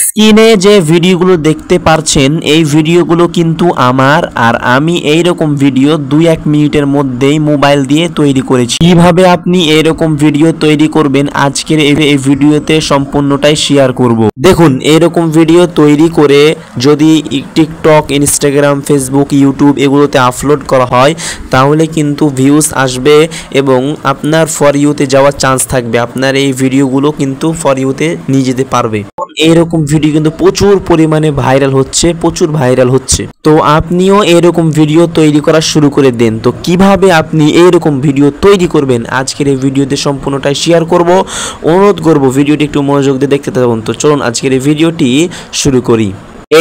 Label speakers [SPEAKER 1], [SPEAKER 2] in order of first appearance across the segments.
[SPEAKER 1] স্ক্রিনে যে ভিডিওগুলো দেখতে পারছেন এই ভিডিওগুলো কিন্তু আমার, আর আমি এইরকম ভিডিও 2-1 মিনিটের মধ্যেই মোবাইল দিয়ে তৈরি করেছি। কিভাবে আপনি এইরকম ভিডিও তৈরি করবেন আজকের এই ভিডিওতে সম্পূর্ণটাই শেয়ার করব। দেখুন, এইরকম ভিডিও তৈরি করে যদি টিকটক, ইনস্টাগ্রাম, ফেসবুক, ইউটিউব এগুলোতে আপলোড করা হয় তাহলে কিন্তু ভিউজ আসবে এবং আপনার ফর ইউতে যাওয়ার চান্স থাকবে। আপনার এই ভিডিওগুলো কিন্তু ফর ইউতে নিয়ে যেতে পারবে। এইরকম ভিডিও কিন্তু প্রচুর পরিমাণে ভাইরাল হচ্ছে। তো আপনিও এরকম ভিডিও তৈরি করা শুরু করে দেন। তো কিভাবে আপনি এইরকম ভিডিও তৈরি করবেন আজকের এই ভিডিওতে সম্পূর্ণটাই শেয়ার করব। অনুরোধ করব ভিডিওটি একটু মনোযোগ দিয়ে দেখতে থাকুন। তো চলুন আজকের এই ভিডিওটি শুরু করি।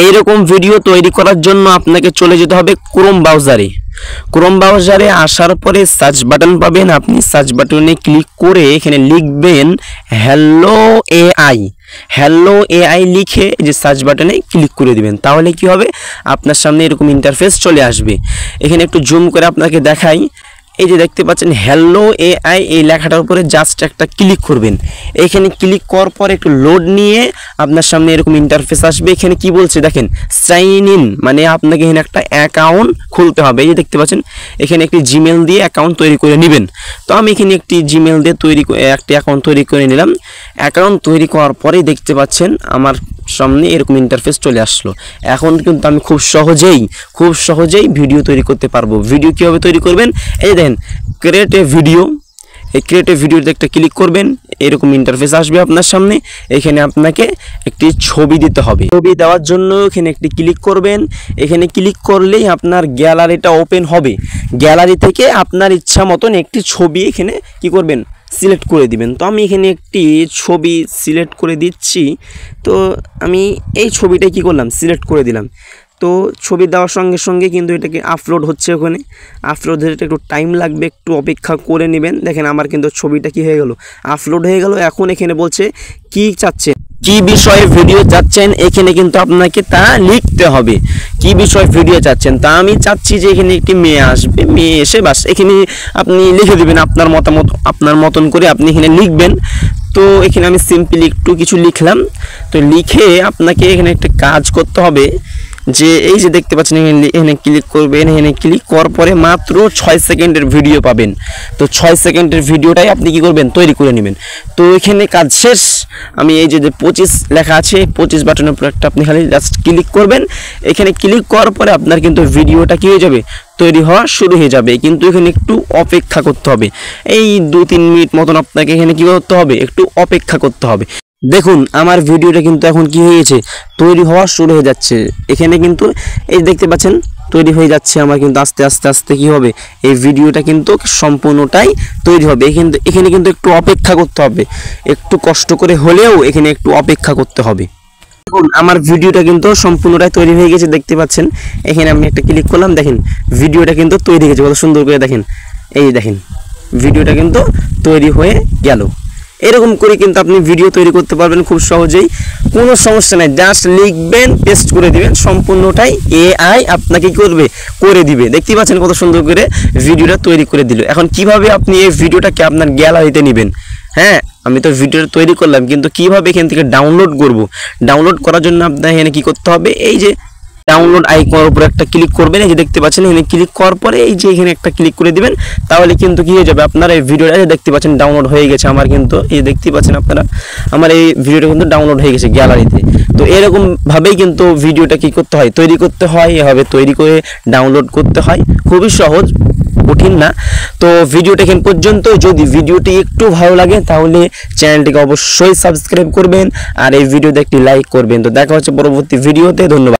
[SPEAKER 1] এইরকম ভিডিও তৈরি করার জন্য আপনাকে চলে যেতে হবে ক্রোম ব্রাউজারে আসার পরে সার্চ বাটন পাবেন। আপনি সার্চ বাটনে ক্লিক করে এখানে লিখবেন হ্যালো এআই লিখে যে সার্চ বাটনে ক্লিক করে দিবেন। তাহলে কি হবে, আপনার সামনে এরকম ইন্টারফেস চলে আসবে। এখানে একটু জুম করে আপনাকে দেখাই। এই যে দেখতে পাচ্ছেন হ্যালো এআই, এই লেখাটার উপরে জাস্ট একটা ক্লিক করবেন। এখানে ক্লিক করার পর একটু লোড নিয়ে আপনার সামনে এরকম ইন্টারফেস আসবে। এখানে কি বলছে দেখেন, সাইন ইন, মানে আপনাকে এখানে একটা অ্যাকাউন্ট খুলতে হবে। এই যে দেখতে পাচ্ছেন এখানে একটি জিমেল দিয়ে অ্যাকাউন্ট তৈরি করে নেবেন। তো আমি এখানে একটি জিমেল দিয়ে একটি অ্যাকাউন্ট তৈরি করে নিলাম। অ্যাকাউন্ট তৈরি করার পরেই দেখতে পাচ্ছেন আমার সামনে এরকম ইন্টারফেস চলে আসলো। এখন কিন্তু আমি খুব সহজেই ভিডিও তৈরি করতে পারবো। ভিডিও কীভাবে তৈরি করবেন, এই দেখেন ক্রিয়েট এ ভিডিও, এই ক্রিয়েট এ ভিডিওতে একটা ক্লিক করবেন। এরকম ইন্টারফেস আসবে আপনার সামনে। এখানে আপনাকে একটি ছবি দিতে হবে। ছবি দেওয়ার জন্য এখানে একটি ক্লিক করবেন। এখানে ক্লিক করলেই আপনার গ্যালারিটা ওপেন হবে। গ্যালারি থেকে আপনার ইচ্ছা মতন একটি ছবি এখানে কি করবেন, সিলেক্ট করে দিবেন। তো আমি এখানে একটি ছবি সিলেক্ট করে দিচ্ছি। তো আমি এই ছবিটাই কি করলাম, সিলেক্ট করে দিলাম। তো ছবি দেওয়ার সঙ্গে সঙ্গে কিন্তু এটাকে আপলোড হচ্ছে। ওখানে আপলোড হতে একটু টাইম লাগবে, একটু অপেক্ষা করে নেবেন। দেখেন আমার কিন্তু ছবিটা কি হয়ে গেল, আপলোড হয়ে গেল। এখন এখানে বলছে কি চাচ্ছেন, কি বিষয়ে ভিডিও চাচ্ছেন, এখানে কিন্তু আপনাকে তা লিখতে হবে। কি বিষয়ে ভিডিও চাচ্ছেন, তা আমি চাচ্ছি যে এখানে একটি মেয়ে আসবে, মেয়ে এসে বাস এখানে আপনি লিখে দেবেন আপনার মতামত, আপনার মতন করে আপনি এখানে লিখবেন। তো এখানে আমি সিম্পলি একটু কিছু লিখলাম। তো লিখে আপনাকে এখানে একটা কাজ করতে হবে যে এই যে দেখতে পাচ্ছেন এখানে ক্লিক করবেন। এখানে ক্লিক করার পরে মাত্র 6 সেকেন্ডের ভিডিও পাবেন। তো 6 সেকেন্ডের ভিডিওটাই আপনি কি করবেন, তৈরি করে নেবেন। তো এখানে কাজ শেষ। আমি এই যে 25 লেখা আছে, 25 বাটনের উপর একটা আপনি খালি জাস্ট ক্লিক করবেন। এখানে ক্লিক করার পরে আপনার কিন্তু ভিডিওটা কি হয়ে যাবে, তৈরি হওয়া শুরু হয়ে যাবে। কিন্তু এখানে একটু অপেক্ষা করতে হবে। এই 2-3 মিনিট মতন আপনাকে এখানে কি করতে হবে, একটু অপেক্ষা করতে হবে। দেখুন আমার ভিডিওটা কিন্তু এখন কি হয়েছে, তৈরি হওয়া শুরু হয়ে যাচ্ছে। এখানে কিন্তু এই দেখতে পাচ্ছেন তৈরি হয়ে যাচ্ছে আমার, কিন্তু আস্তে আস্তে কি হবে, এই ভিডিওটা কিন্তু সম্পূর্ণটাই তৈরি হবে। এখানে কিন্তু একটু অপেক্ষা করতে হবে, একটু কষ্ট করে হলেও এখানে একটু অপেক্ষা করতে হবে। দেখুন আমার ভিডিওটা কিন্তু সম্পূর্ণটাই তৈরি হয়ে গেছে, দেখতে পাচ্ছেন। এখানে আমি একটা ক্লিক করলাম, দেখেন ভিডিওটা কিন্তু তৈরি হয়ে গেছে, কত সুন্দর করে দেখেন। এই দেখেন ভিডিওটা কিন্তু তৈরি হয়ে গেল। এরকম করে কিন্তু আপনি ভিডিও তৈরি করতে পারবেন খুব সহজেই, কোনো সমস্যা নাই। জাস্ট লিখবেন, পেস্ট করে দিবেন, সম্পূর্ণটাই এআই আপনাকে করে দিবে। দেখতে পাচ্ছেন কত সুন্দর করে ভিডিওটা তৈরি করে দিল। এখন কিভাবে আপনি এই ভিডিওটাকে আপনার গ্যালারিতে নেবেন, হ্যাঁ আমি তো ভিডিওটা তৈরি করলাম, কিন্তু কিভাবে এখান থেকে ডাউনলোড করব, ডাউনলোড করার জন্য আপনার এখানে কি করতে হবে, এই যে ডাউনলোড আইকনের উপর একটা ক্লিক করবেন। এই যে দেখতে পাচ্ছেন এখানে ক্লিক করার পরে এই যে এখানে একটা ক্লিক করে দিবেন। তাহলে কিন্তু কি হয়ে যাবে, আপনার এই ভিডিওটা দেখতে পাচ্ছেন ডাউনলোড হয়ে গেছে আমার, কিন্তু এই দেখতে পাচ্ছেন আপনারা আমার এই ভিডিওটা কিন্তু ডাউনলোড হয়ে গেছে গ্যালারিতে। তো এরকম ভাবেই কিন্তু ভিডিওটা কি করতে হয়, তৈরি করতে হয়। এভাবে তৈরি করে ডাউনলোড করতে হয়, খুবই সহজ, কঠিন না। তো ভিডিওটা এখান পর্যন্ত। যদি ভিডিওটি একটু ভালো লাগে তাহলে চ্যানেলটিকে অবশ্যই সাবস্ক্রাইব করবেন আর এই ভিডিওতে একটি লাইক করবেন। তো দেখা হচ্ছে পরবর্তী ভিডিওতে, ধন্যবাদ।